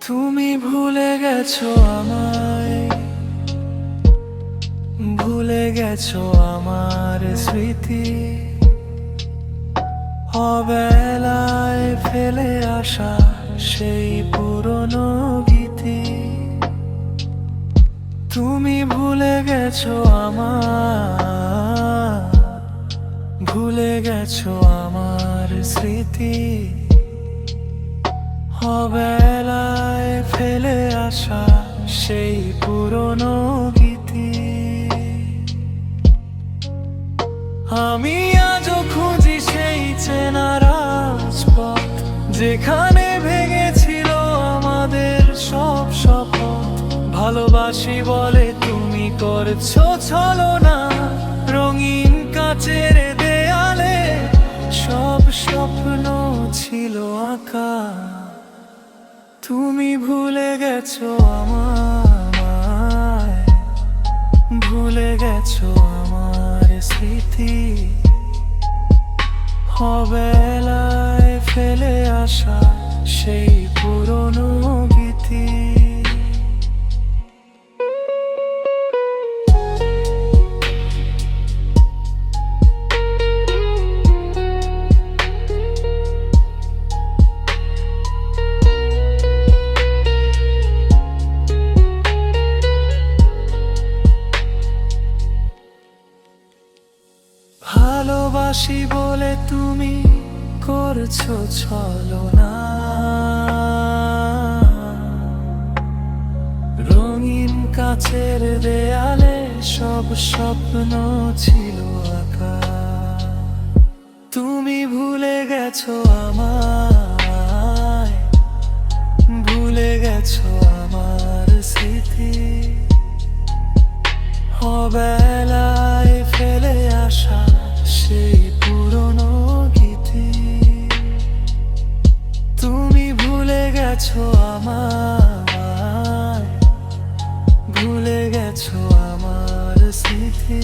তুমি ভুলে গেছো আমায়, ভুলে গেছো আমার স্মৃতি, অবেলায় ফেলে আসা সেই পুরনো গীতি। তুমি ভুলে গেছো আমার, ভুলে গেছো আমার স্মৃতি, অবেলায় ফেলে আসা সেই পুরনো গীতি। আমি আজও খুঁজি সেই চেনা রাজপথ, যেখানে ভেঙেছিল আমাদের সব শপথ। ভালোবাসি বলে তুমি করছো ছলনা, রঙিন কাচের দেয়ালে সব স্বপ্ন ছিল আঁকা। তুমি ভুলে গেছো আমায়, ভুলে গেছো আমার স্মৃতি, অবেলায় ফেলে আসা সেই পুরনো গীতি। ভালোবাসি বলে তুমি করছো ছলনা, রঙিন কাচের দেয়ালে সব স্বপ্ন ছিল আঁকা। তুমি ভুলে গেছো আমায়, ভুলে গেছো আমার স্মৃতি, অবেলায় ফেলে আসা সেই পুরনো গীতি। তুমি ভুলে গেছো আমায়, ভুলে গেছো আমার স্মৃতি,